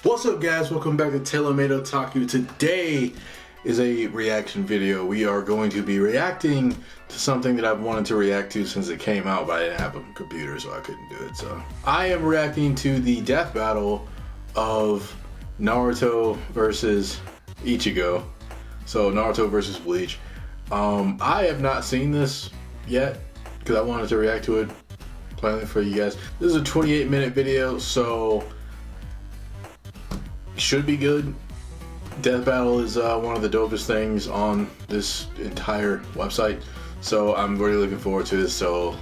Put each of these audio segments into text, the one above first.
What's up, guys? Welcome back to TaylorMadeOtaku. Today is a reaction video. We are going to be reacting to something that I've wanted to react to since it came out, but I didn't have a computer, so I couldn't do it. So I am reacting to the death battle of Naruto versus Ichigo. So Naruto versus Bleach. I have not seen this yet because I wanted to react to it plainly for you guys. This is a 28-minute video, so should be good. Death battle is one of the dopest things on this entire website, so I'm really looking forward to this. So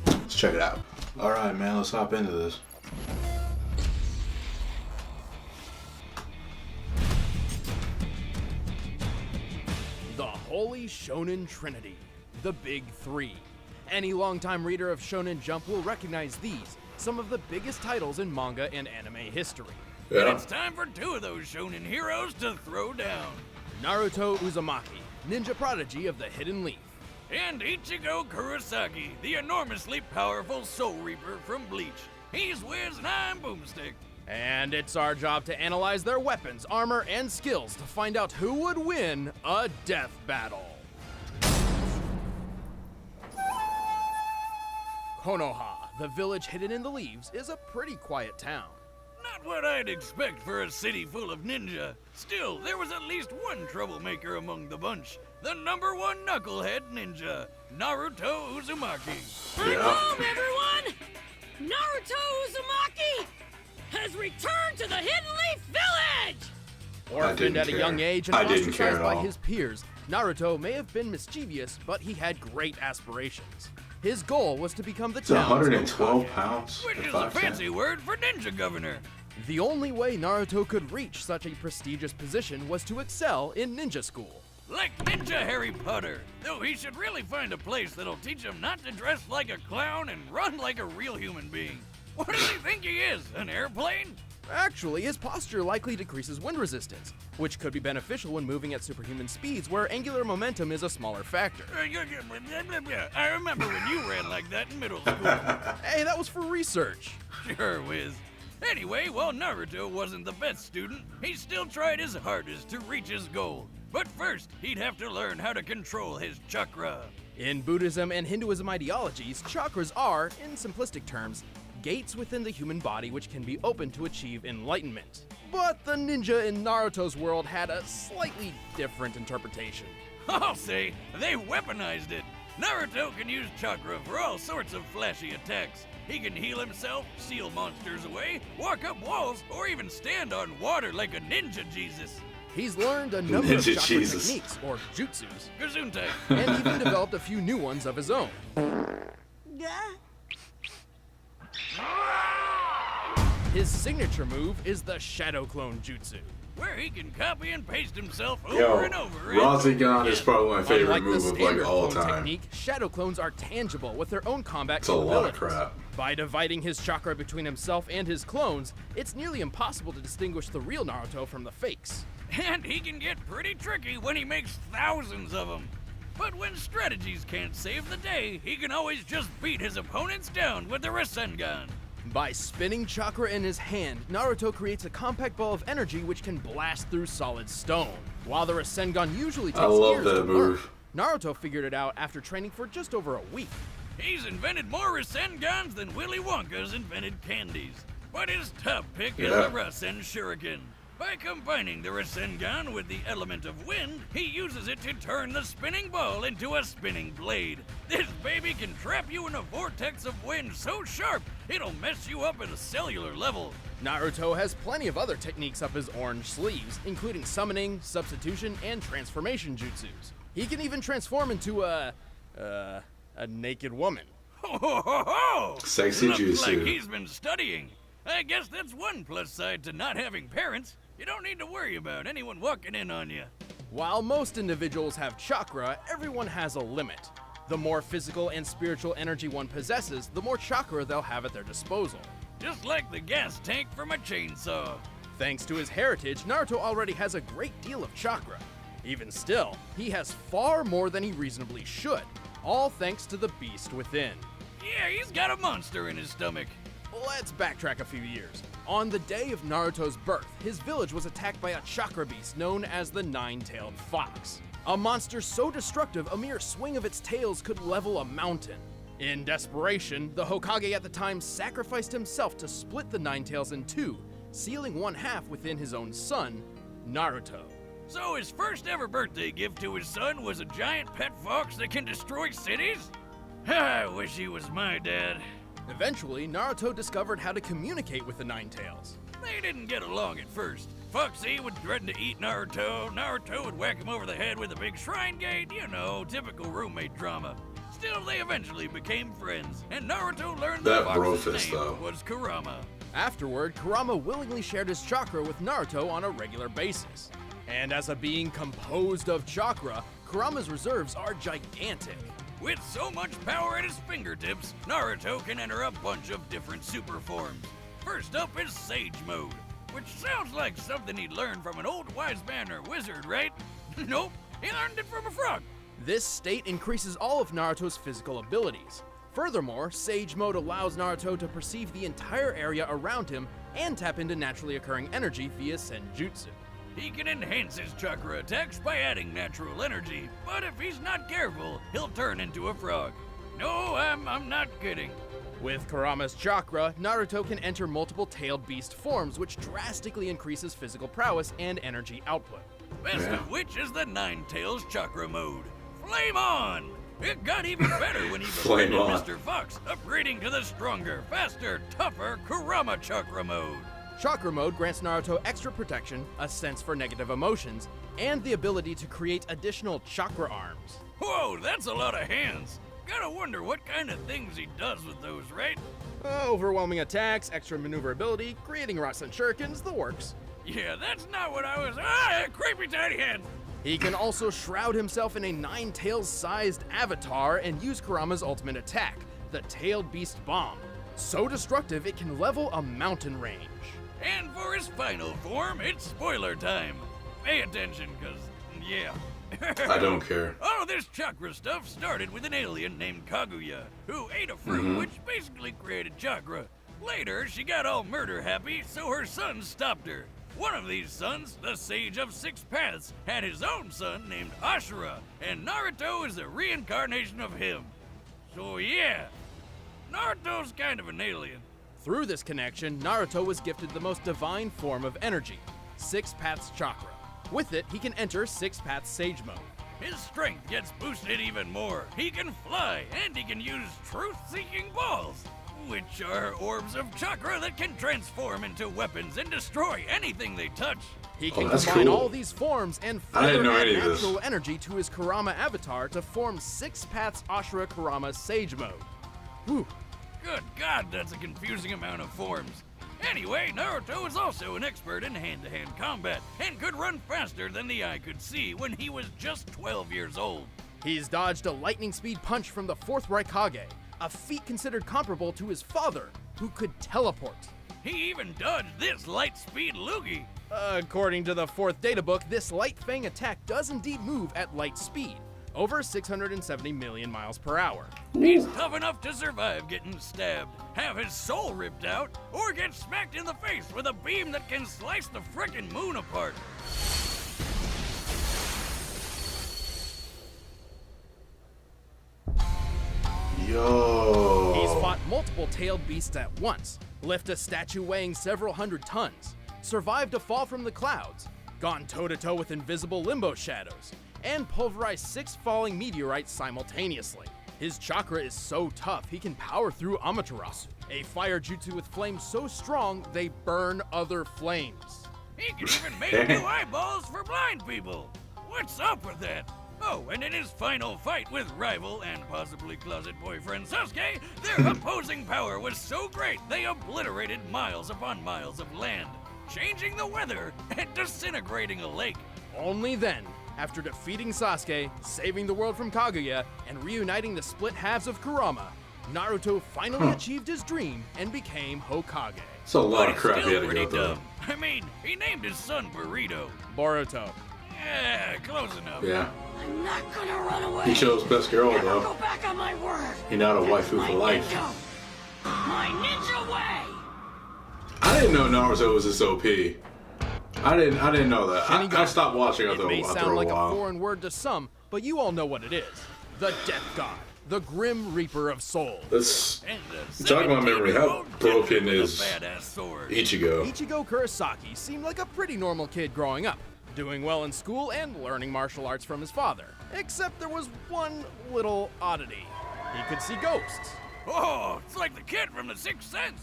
let's check it out. All right, man, let's hop into this. The Holy Shonen Trinity, the Big Three. Any longtime reader of Shonen Jump will recognize these, some of the biggest titles in manga and anime history. Yeah. And it's time for two of those shonen heroes to throw down. Naruto Uzumaki, ninja prodigy of the Hidden Leaf. And Ichigo Kurosaki, the enormously powerful Soul Reaper from Bleach. He's Wiz and I'm Boomstick. And it's our job to analyze their weapons, armor, and skills to find out who would win a death battle. Konoha, the village hidden in the leaves, is a pretty quiet town. Not what I'd expect for a city full of ninja. Still, there was at least one troublemaker among the bunch. The #1 knucklehead ninja, Naruto Uzumaki. I'm home, everyone! Naruto Uzumaki has returned to the Hidden Leaf Village! Orphaned at a young age and ostracized by all. his peers, Naruto may have been mischievous, but he had great aspirations. His goal was to become the It's town's 112 Hokage, pounds. Which is a fancy word for ninja governor. The only way Naruto could reach such a prestigious position was to excel in ninja school. Like Ninja Harry Potter, though he should really find a place that'll teach him not to dress like a clown and run like a real human being. What does he think he is, an airplane? Actually, his posture likely decreases wind resistance, which could be beneficial when moving at superhuman speeds where angular momentum is a smaller factor. I remember when you ran like that in middle school. Hey, that was for research. Sure, Wiz. Anyway, while Naruto wasn't the best student, he still tried his hardest to reach his goal. But first, he'd have to learn how to control his chakra. In Buddhism and Hinduism ideologies, chakras are, in simplistic terms, gates within the human body which can be opened to achieve enlightenment. But the ninja in Naruto's world had a slightly different interpretation. I'll say, they weaponized it. Naruto can use chakra for all sorts of flashy attacks. He can heal himself, seal monsters away, walk up walls, or even stand on water like a ninja Jesus. He's learned a number of Ninja chakra Jesus. techniques, or jutsus, Gesundheit. and even developed a few new ones of his own. His signature move is the Shadow Clone Jutsu. Where he can copy and paste himself over and over. Rasengan is probably my favorite Unlike move the of standard like all clone time. technique, shadow clones are tangible with their own combat It's a lot of capabilities. crap. By dividing his chakra between himself and his clones, it's nearly impossible to distinguish the real Naruto from the fakes. And he can get pretty tricky when he makes thousands of them. But when strategies can't save the day, he can always just beat his opponents down with the Rasengan. By spinning chakra in his hand, Naruto creates a compact ball of energy which can blast through solid stone. While the Rasengan usually takes years to learn, Naruto figured it out after training for just over a week. He's invented more Rasengans than Willy Wonka's invented candies. But his top pick is the Rasen Shuriken. By combining the Rasengan with the element of wind, he uses it to turn the spinning ball into a spinning blade. This baby can trap you in a vortex of wind so sharp, it'll mess you up at a cellular level. Naruto has plenty of other techniques up his orange sleeves, including summoning, substitution, and transformation jutsus. He can even transform into a naked woman. Ho ho ho ho! Sexy Looks jutsu. like he's been studying. I guess that's one plus side to not having parents. You don't need to worry about anyone walking in on you. While most individuals have chakra, everyone has a limit. The more physical and spiritual energy one possesses, the more chakra they'll have at their disposal. Just like the gas tank from a chainsaw. Thanks to his heritage, Naruto already has a great deal of chakra. Even still, he has far more than he reasonably should, all thanks to the beast within. Yeah, he's got a monster in his stomach. Let's backtrack a few years. On the day of Naruto's birth, his village was attacked by a chakra beast known as the Nine-Tailed Fox. A monster so destructive, a mere swing of its tails could level a mountain. In desperation, the Hokage at the time sacrificed himself to split the Nine Tails in two, sealing one half within his own son, Naruto. So his first ever birthday gift to his son was a giant pet fox that can destroy cities? I wish he was my dad. Eventually, Naruto discovered how to communicate with the Nine Tails. They didn't get along at first. Foxy would threaten to eat Naruto, Naruto would whack him over the head with a big shrine gate, you know, typical roommate drama. Still, they eventually became friends, and Naruto learned the fox's name was Kurama. Afterward, Kurama willingly shared his chakra with Naruto on a regular basis. And as a being composed of chakra, Kurama's reserves are gigantic. With so much power at his fingertips, Naruto can enter a bunch of different super forms. First up is Sage Mode, which sounds like something he'd learned from an old wise man or wizard, right? Nope, he learned it from a frog. This state increases all of Naruto's physical abilities. Furthermore, Sage Mode allows Naruto to perceive the entire area around him and tap into naturally occurring energy via Senjutsu. He can enhance his chakra attacks by adding natural energy, but if he's not careful, he'll turn into a frog. No, I'm not kidding. With Kurama's chakra, Naruto can enter multiple tailed beast forms, which drastically increases physical prowess and energy output. Best of which is the Nine Tails chakra mode. Flame on! It got even better when he befriended Mr. Fox, upgrading to the stronger, faster, tougher Kurama chakra mode. Chakra mode grants Naruto extra protection, a sense for negative emotions, and the ability to create additional chakra arms. Whoa, that's a lot of hands. Gotta wonder what kind of things he does with those, right? Overwhelming attacks, extra maneuverability, creating Rasen shurikens, the works. Yeah, that's not what I was. Creepy tiny hand! He can also shroud himself in a Nine-Tails-sized avatar and use Kurama's ultimate attack, the Tailed Beast Bomb. So destructive, it can level a mountain range. And for his final form, it's spoiler time. Pay attention, cause, yeah. I don't care. All of this chakra stuff started with an alien named Kaguya, who ate a fruit which basically created chakra. Later, she got all murder happy, so her sons stopped her. One of these sons, the Sage of Six Paths, had his own son named Ashura, and Naruto is a reincarnation of him. So yeah, Naruto's kind of an alien. Through this connection, Naruto was gifted the most divine form of energy, Six Paths Chakra. With it, he can enter Six Paths Sage Mode. His strength gets boosted even more. He can fly, and he can use truth-seeking balls, which are orbs of chakra that can transform into weapons and destroy anything they touch. He can combine all these forms and further add natural energy to his Kurama avatar to form Six Paths Ashura Kurama Sage Mode. Whew. Good God, that's a confusing amount of forms. Anyway, Naruto is also an expert in hand-to-hand combat and could run faster than the eye could see when he was just 12 years old. He's dodged a lightning speed punch from the 4th Raikage, a feat considered comparable to his father, who could teleport. He even dodged this light speed loogie. According to the 4th databook, this light fang attack does indeed move at light speed, over 670 million miles per hour. He's tough enough to survive getting stabbed, have his soul ripped out, or get smacked in the face with a beam that can slice the frickin' moon apart. Yo. He's fought multiple tailed beasts at once, lifted a statue weighing several hundred tons, survived a fall from the clouds, gone toe-to-toe with invisible limbo shadows, and pulverized 6 falling meteorites simultaneously. His chakra is so tough he can power through Amaterasu, a fire jutsu with flames so strong they burn other flames. He can even make new eyeballs for blind people. What's up with that? Oh, and in his final fight with rival and possibly closet boyfriend Sasuke, their opposing power was so great they obliterated miles upon miles of land, changing the weather and disintegrating a lake. Only then, after defeating Sasuke, saving the world from Kaguya, and reuniting the split halves of Kurama, Naruto finally achieved his dream and became Hokage. It's a lot of crap he had to go through. Dumb. I mean, he named his son Burrito. Boruto. Yeah, close enough. Yeah. I'm not gonna run away. He chose best girl Never though. go back on my word. He not a waifu for life. My ninja way. I didn't know Naruto was this OP. I didn't know that. I stopped watching after a while. It may sound like a foreign word to some, but you all know what it is. The Death God, the Grim Reaper of Souls. Let's jog my memory. How broken is Ichigo? Ichigo Kurosaki seemed like a pretty normal kid growing up, doing well in school and learning martial arts from his father. Except there was one little oddity. He could see ghosts. Oh, it's like the kid from The Sixth Sense.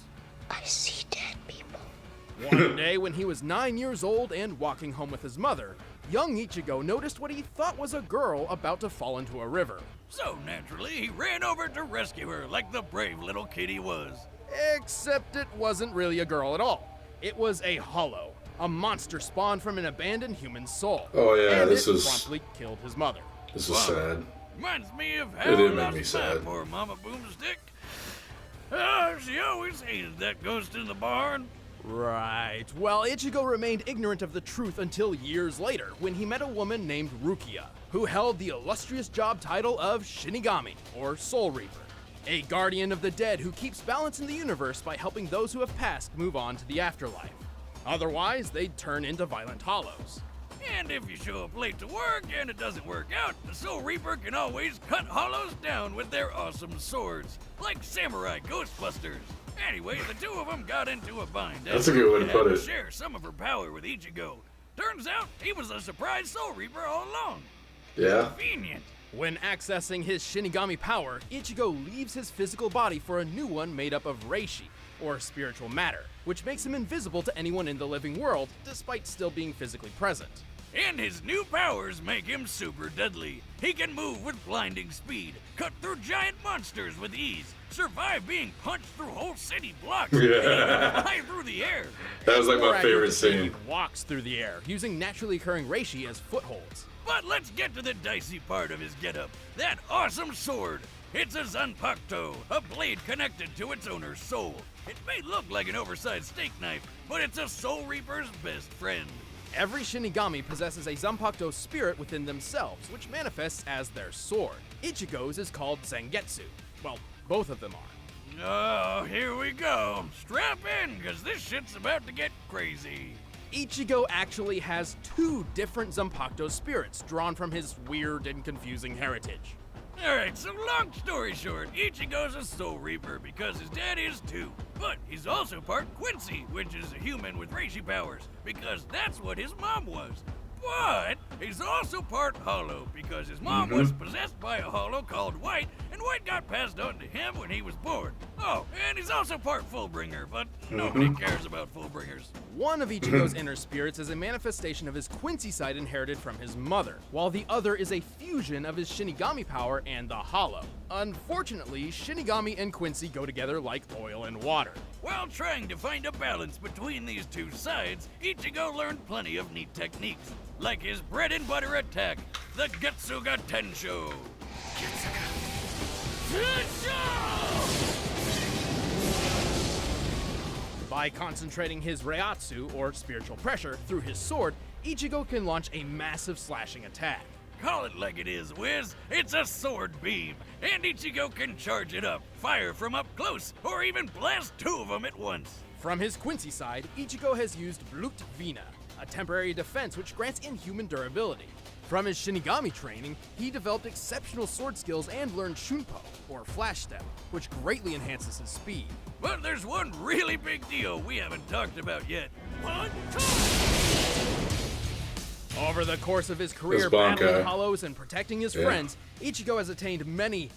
I see dead people. One day when he was 9 years old and walking home with his mother, young Ichigo noticed what he thought was a girl about to fall into a river. So naturally, he ran over to rescue her like the brave little kid he was. Except it wasn't really a girl at all. It was a hollow, a monster spawned from an abandoned human soul. Oh yeah, and this it is promptly killed his mother. This is sad. Reminds me of It how did I make me lost my sad. poor Mama Boomstick. She always hated that ghost in the barn. Right. Well, Ichigo remained ignorant of the truth until years later, when he met a woman named Rukia, who held the illustrious job title of Shinigami, or Soul Reaper, a guardian of the dead who keeps balance in the universe by helping those who have passed move on to the afterlife. Otherwise, they'd turn into violent hollows. And if you show up late to work and it doesn't work out, the Soul Reaper can always cut hollows down with their awesome swords, like samurai ghostbusters. Anyway, the two of them got into a bind. That's a good way to put it. Share some of her power with Ichigo. Turns out he was a surprise Soul Reaper all along. Yeah. Convenient. When accessing his Shinigami power, Ichigo leaves his physical body for a new one made up of reishi, or spiritual matter, which makes him invisible to anyone in the living world, despite still being physically present. And his new powers make him super deadly. He can move with blinding speed, cut through giant monsters with ease, survive being punched through whole city blocks, and even fly through the air. That was like More my favorite accurately, scene. he walks through the air, using naturally occurring reishi as footholds. But let's get to the dicey part of his getup. That awesome sword. It's a Zanpakuto, a blade connected to its owner's soul. It may look like an oversized steak knife, but it's a Soul Reaper's best friend. Every Shinigami possesses a Zanpakuto spirit within themselves, which manifests as their sword. Ichigo's is called Zangetsu. Well, both of them are. Oh, here we go. Strap in, because this shit's about to get crazy. Ichigo actually has two different Zanpakuto spirits drawn from his weird and confusing heritage. Alright, so long story short, Ichigo's a Soul Reaper because his dad is too. But he's also part Quincy, which is a human with reishi powers, because that's what his mom was. But he's also part Hollow, because his mom was possessed by a Hollow called White, and White got passed on to him when he was born. Oh, and he's also part Fullbringer, but nobody cares about Fullbringers. One of Ichigo's inner spirits is a manifestation of his Quincy side inherited from his mother, while the other is a fusion of his Shinigami power and the Hollow. Unfortunately, Shinigami and Quincy go together like oil and water. While trying to find a balance between these two sides, Ichigo learned plenty of neat techniques, like his bread and butter attack, the Getsuga Tensho. By concentrating his Reiatsu, or spiritual pressure, through his sword, Ichigo can launch a massive slashing attack. Call it like it is, Wiz. It's a sword beam, and Ichigo can charge it up, fire from up close, or even blast two of them at once. From his Quincy side, Ichigo has used Blut Vina, a temporary defense which grants inhuman durability. From his Shinigami training, he developed exceptional sword skills and learned Shunpo, or Flash Step, which greatly enhances his speed. But there's one really big deal we haven't talked about yet. One, Over the course of his career This Bankai. battling hollows and protecting his friends, Ichigo has attained many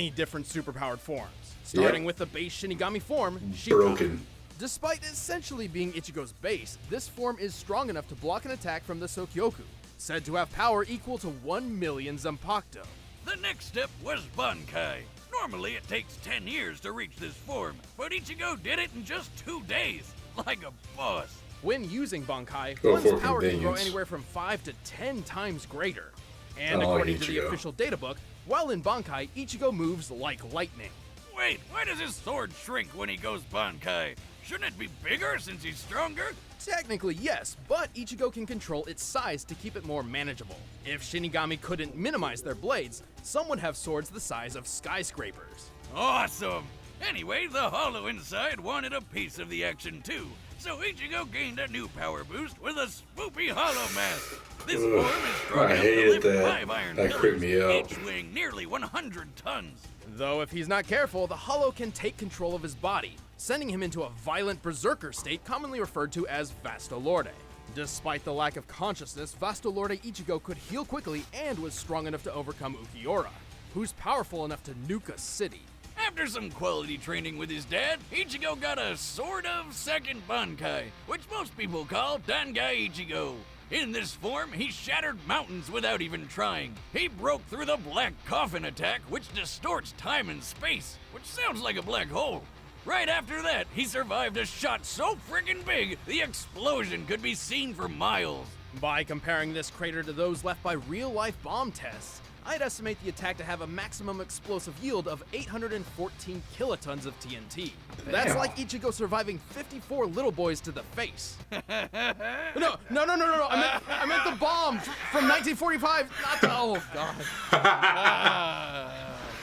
different superpowered forms, starting with the base Shinigami form, Shika. Broken. Despite essentially being Ichigo's base, this form is strong enough to block an attack from the Sokyoku, said to have power equal to 1 million Zanpakuto. The next step was Bankai. Normally it takes 10 years to reach this form, but Ichigo did it in just 2 days, like a boss. When using Bankai, Go one's for power can grow convenience. anywhere from 5 to 10 times greater. And Oh, according to the Ichigo. official databook, while in Bankai, Ichigo moves like lightning. Wait, why does his sword shrink when he goes Bankai? Shouldn't it be bigger since he's stronger? Technically, yes, but Ichigo can control its size to keep it more manageable. If Shinigami couldn't minimize their blades, some would have swords the size of skyscrapers. Awesome! Anyway, the Hollow inside wanted a piece of the action too, so Ichigo gained a new power boost with a swoopy Hollow mask. This form is strong I enough to hated lift that. 5 iron That creeped me pillars, out. each weighing nearly 100 tons. Though if he's not careful, the Hollow can take control of his body, sending him into a violent berserker state commonly referred to as Vastolorde. Despite the lack of consciousness, Vastolorde Ichigo could heal quickly and was strong enough to overcome Ukiura, who's powerful enough to nuke a city. After some quality training with his dad, Ichigo got a sort of second Bankai, which most people call Dangai Ichigo. In this form, he shattered mountains without even trying. He broke through the Black Coffin attack, which distorts time and space, which sounds like a black hole. Right after that, he survived a shot so friggin' big, the explosion could be seen for miles. By comparing this crater to those left by real-life bomb tests, I'd estimate the attack to have a maximum explosive yield of 814 kilotons of TNT. That's Damn. like Ichigo surviving 54 little boys to the face. No, I meant the bomb from 1945, not the, oh God.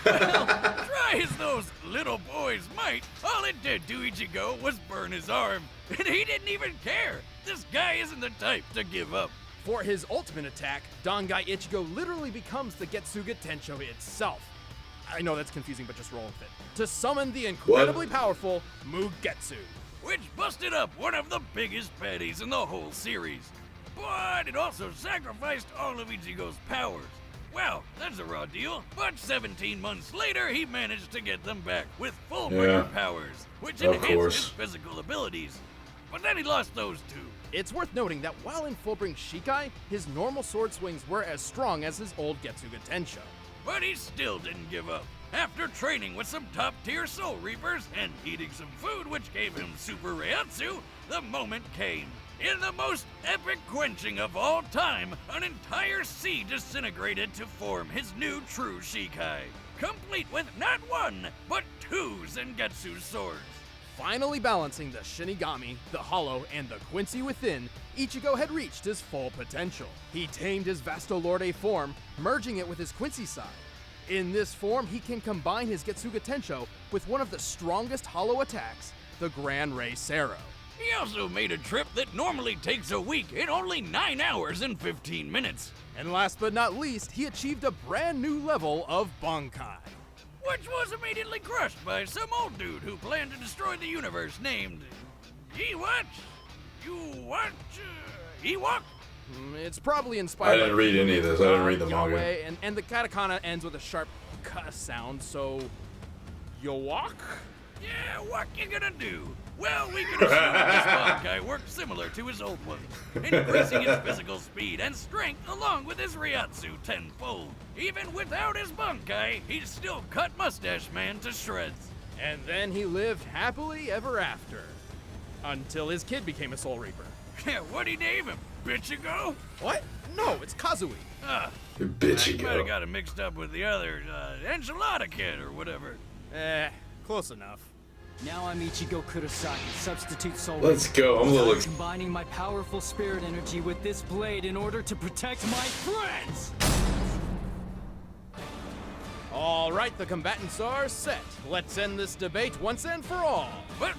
Try as those little boys might, all it did to Ichigo was burn his arm. And he didn't even care. This guy isn't the type to give up. For his ultimate attack, Dangai Ichigo literally becomes the Getsuga Tensho itself. I know that's confusing, but just roll with it. To summon the incredibly powerful Mugetsu. Which busted up one of the biggest baddies in the whole series. But it also sacrificed all of Ichigo's powers. Well, that's a raw deal, but 17 months later, he managed to get them back with full-bringer powers, which Of enhanced course. his physical abilities. But then he lost those two. It's worth noting that while in Fullbring Shikai, his normal sword swings were as strong as his old Getsuga Tensho. But he still didn't give up. After training with some top-tier Soul Reapers and eating some food which gave him Super Reiatsu, the moment came. In the most epic quenching of all time, an entire sea disintegrated to form his new true Shikai, complete with not one, but 2 Zangetsu swords. Finally balancing the Shinigami, the Hollow, and the Quincy within, Ichigo had reached his full potential. He tamed his Vastolorde form, merging it with his Quincy side. In this form, he can combine his Getsuga Tensho with one of the strongest Hollow attacks, the Gran Rei Sero. He also made a trip that normally takes a week in only 9 hours and 15 minutes. And last but not least, he achieved a brand new level of Bankai. Which was immediately crushed by some old dude who planned to destroy the universe named... Ewok? It's probably inspired I didn't read any of this. I didn't read the Yahweh, manga. and the katakana ends with a sharp ka sound, so... Yowok? Yeah, what you gonna do? Well, we can assume this Bankai works similar to his old one, increasing his physical speed and strength along with his Reiatsu tenfold. Even without his Bankai, he still cut Mustache Man to shreds. And then he lived happily ever after. Until his kid became a Soul Reaper. Yeah, what'd he name him? Bitchigo? What? No, it's Kazui. Bitchy You might have go. got him mixed up with the other, Enchilada Kid or whatever. Close enough. Now I'm Ichigo Kurosaki, substitute soul. Let's go. I'm a little. Combining my powerful spirit energy with this blade in order to protect my friends! All right, the combatants are set. Let's end this debate once and for all. But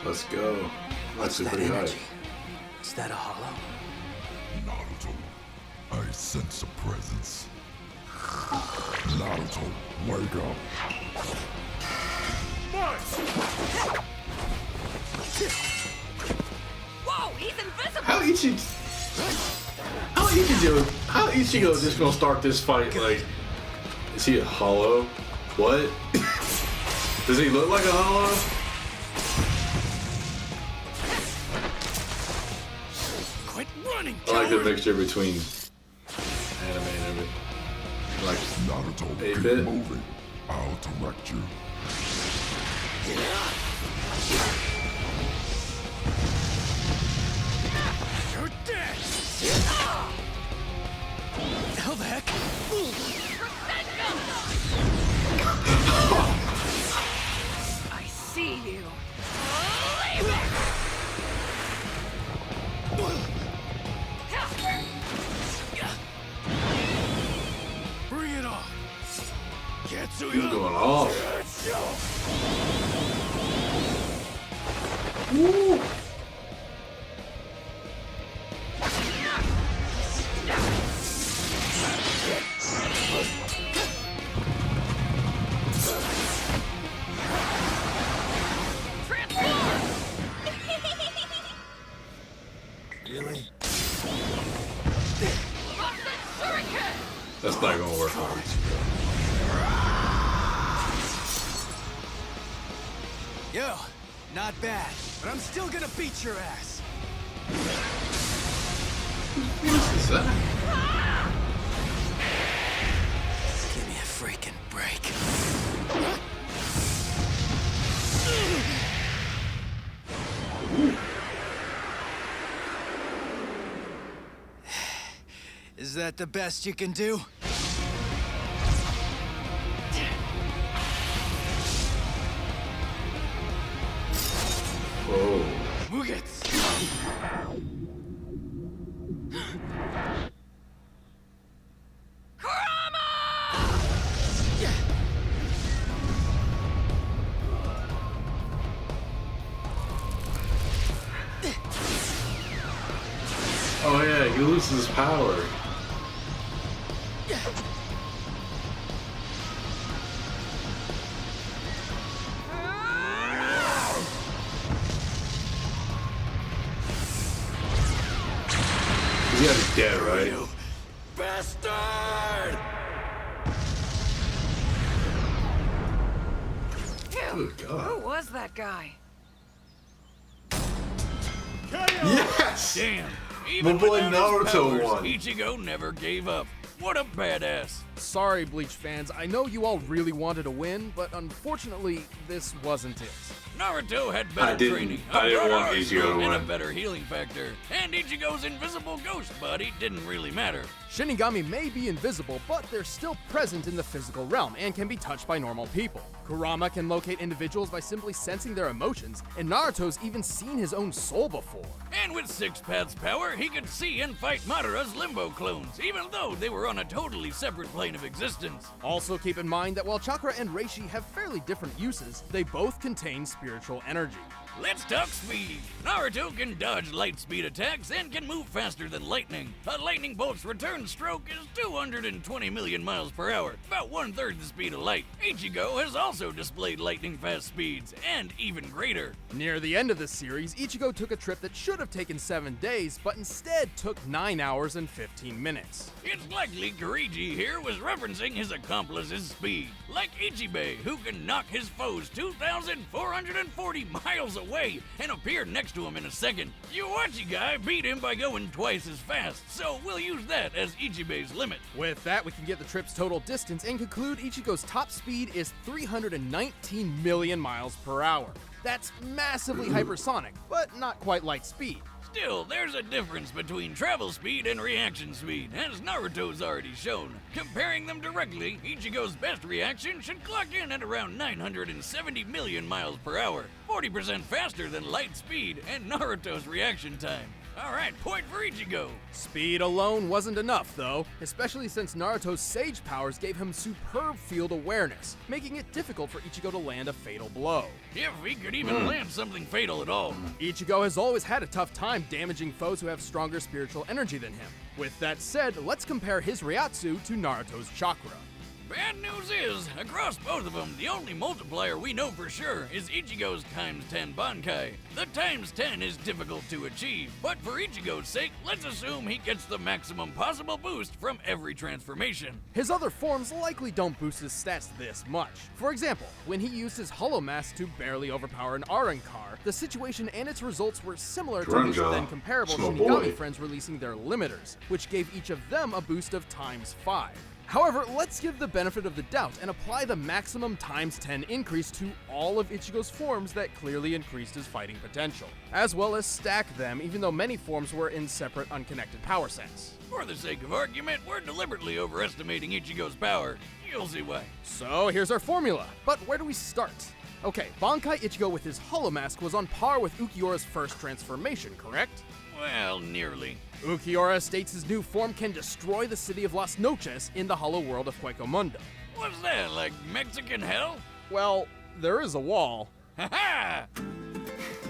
Let's go. That's a pretty high. Is that a hollow? Naruto, I sense a presence. Naruto, wake up. Whoa, he's invisible! How Ichigo just gonna start this fight? Like, is he a hollow? What? Does he look like a hollow? quit running, I like the coward! mixture between anime and everything. Like, Naruto, keep 8-bit. moving. I'll direct you. You're dead! Hell the heck? I see you. He's going off. Woo! Really? That's not gonna work for me. Yo, not bad, but I'm still gonna beat your ass. What is that? Give me a freaking break. Is that the best you can do? Whoa. Mugetsu! Oh yeah, he loses power. He's gotta be dead, right? Bastard! Good Who God. was that guy? Yes! Damn. My Even boy without his Naruto powers, won. Ichigo never gave up. What a badass. Sorry, Bleach fans. I know you all really wanted to win, but unfortunately, this wasn't it. Naruto had I better didn't- training, I didn't broader want arsenal, Ichigo to and a win. better healing factor. And Ichigo's invisible ghost body didn't really matter. Shinigami may be invisible, but they're still present in the physical realm and can be touched by normal people. Kurama can locate individuals by simply sensing their emotions, and Naruto's even seen his own soul before. And with Six Paths power, he could see and fight Madara's Limbo clones, even though they were on a totally separate plane of existence. Also keep in mind that while Chakra and Reishi have fairly different uses, they both contain spiritual energy. Let's talk speed. Naruto can dodge light speed attacks and can move faster than lightning. A lightning bolt's return stroke is 220 million miles per hour, about 1/3 the speed of light. Ichigo has also displayed lightning fast speeds, and even greater. Near the end of the series, Ichigo took a trip that should have taken 7 days, but instead took 9 hours and 15 minutes. It's likely Kirigi here was referencing his accomplice's speed, like Ichibei, who can knock his foes 2,440 miles away and appear next to him in a second. Yuachi guy beat him by going twice as fast, so we'll use that as Ichibei's limit. With that, we can get the trip's total distance and conclude Ichigo's top speed is 319 million miles per hour. That's massively hypersonic, but not quite light speed. Still, there's a difference between travel speed and reaction speed, as Naruto's already shown. Comparing them directly, Ichigo's best reaction should clock in at around 970 million miles per hour, 40% faster than light speed and Naruto's reaction time. Alright, point for Ichigo. Speed alone wasn't enough, though, especially since Naruto's Sage powers gave him superb field awareness, making it difficult for Ichigo to land a fatal blow. If he could even land something fatal at all. Ichigo has always had a tough time damaging foes who have stronger spiritual energy than him. With that said, let's compare his Ryatsu to Naruto's Chakra. Bad news is, across both of them, the only multiplier we know for sure is Ichigo's times 10 Bankai. The times 10 is difficult to achieve, but for Ichigo's sake, let's assume he gets the maximum possible boost from every transformation. His other forms likely don't boost his stats this much. For example, when he used his Hollow Mask to barely overpower an Arankar, the situation and its results were similar to his Grunja. then comparable Small Shinigami boy. friends releasing their limiters, which gave each of them a boost of times 5. However, let's give the benefit of the doubt and apply the maximum times 10 increase to all of Ichigo's forms that clearly increased his fighting potential, as well as stack them even though many forms were in separate unconnected power sets. For the sake of argument, we're deliberately overestimating Ichigo's power. You'll see why. So here's our formula, but where do we start? Okay, Bankai Ichigo with his Hollow Mask was on par with Ukiyora's first transformation, correct? Well, nearly. Ukiura states his new form can destroy the city of Las Noches in the hollow world of Mundo. What's that, like Mexican hell? Well, there is a wall. Ha ha!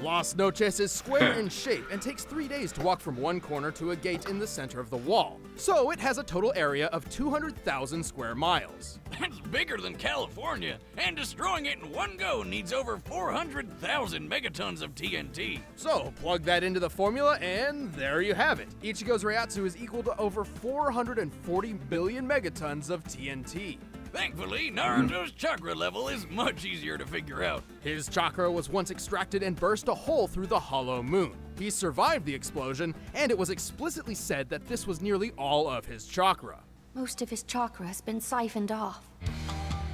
Las Noches is square in shape and takes 3 days to walk from one corner to a gate in the center of the wall. So it has a total area of 200,000 square miles. That's bigger than California, and destroying it in one go needs over 400,000 megatons of TNT. So plug that into the formula and there you have it. Ichigo's Reiatsu is equal to over 440 billion megatons of TNT. Thankfully, Naruto's chakra level is much easier to figure out. His chakra was once extracted and burst a hole through the hollow moon. He survived the explosion, and it was explicitly said that this was nearly all of his chakra. Most of his chakra has been siphoned off.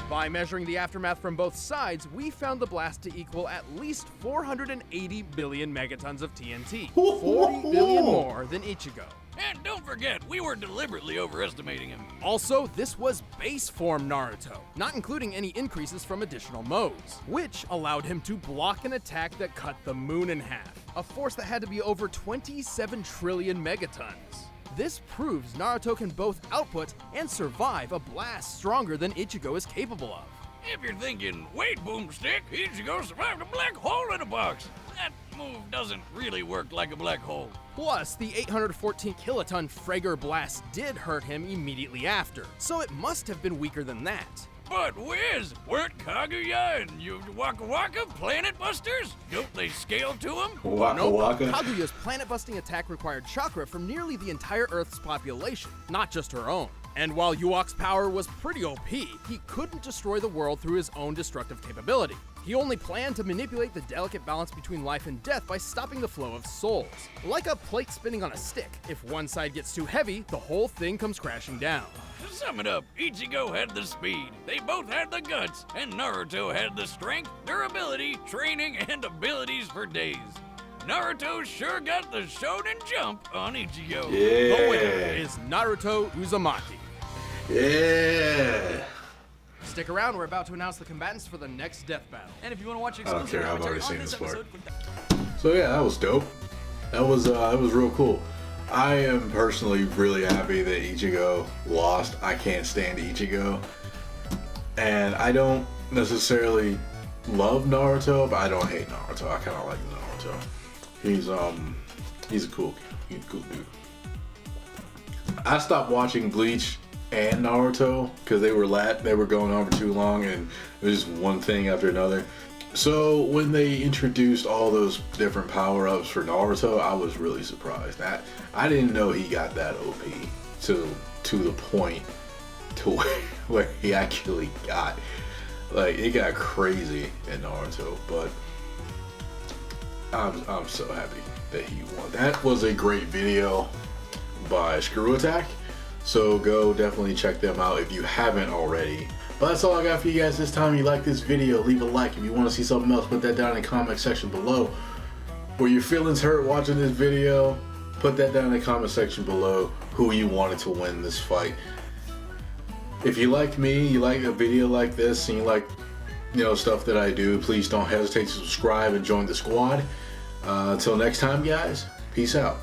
By measuring the aftermath from both sides, we found the blast to equal at least 480 billion megatons of TNT, 40 billion more than Ichigo. And don't forget, we were deliberately overestimating him. Also, this was base form Naruto, not including any increases from additional modes, which allowed him to block an attack that cut the moon in half, a force that had to be over 27 trillion megatons. This proves Naruto can both output and survive a blast stronger than Ichigo is capable of. If you're thinking, wait, Boomstick, Ichigo survived a black hole in a box. That move doesn't really work like a black hole. Plus, the 814 kiloton Frager blast did hurt him immediately after, so it must have been weaker than that. But Wiz, weren't Kaguya and Waka Waka planet busters? Don't they scale to him? Waka Waka. Kaguya's planet-busting attack required chakra from nearly the entire Earth's population, not just her own. And while Yuok's power was pretty OP, he couldn't destroy the world through his own destructive capability. He only planned to manipulate the delicate balance between life and death by stopping the flow of souls. Like a plate spinning on a stick, if one side gets too heavy, the whole thing comes crashing down. To sum it up, Ichigo had the speed, they both had the guts, and Naruto had the strength, durability, training, and abilities for days. Naruto sure got the shonen jump on Ichigo. The winner is Naruto Uzumaki. Yeah. Stick around, we're about to announce the combatants for the next death battle. And if you want to watch I don't exclusive care, I've commentary already on seen this this part. episode, So yeah, that was dope. That was real cool. I am personally really happy that Ichigo lost. I can't stand Ichigo. And I don't necessarily love Naruto, but I don't hate Naruto. I kinda like Naruto. He's a cool dude. I stopped watching Bleach and Naruto because they were going on for too long and it was just one thing after another. So when they introduced all those different power-ups for Naruto, I was really surprised. I didn't know he got that OP to the point to where he actually got, like, it got crazy in Naruto. But I'm so happy that he won. That was a great video by Screw Attack. So go definitely check them out if you haven't already. But that's all I got for you guys this time. If you like this video, leave a like. If you want to see something else, put that down in the comment section below. Were your feelings hurt watching this video? Put that down in the comment section below who you wanted to win this fight. If you like me, you like a video like this, and you like, you know, stuff that I do, please don't hesitate to subscribe and join the squad. Until next time, guys, peace out.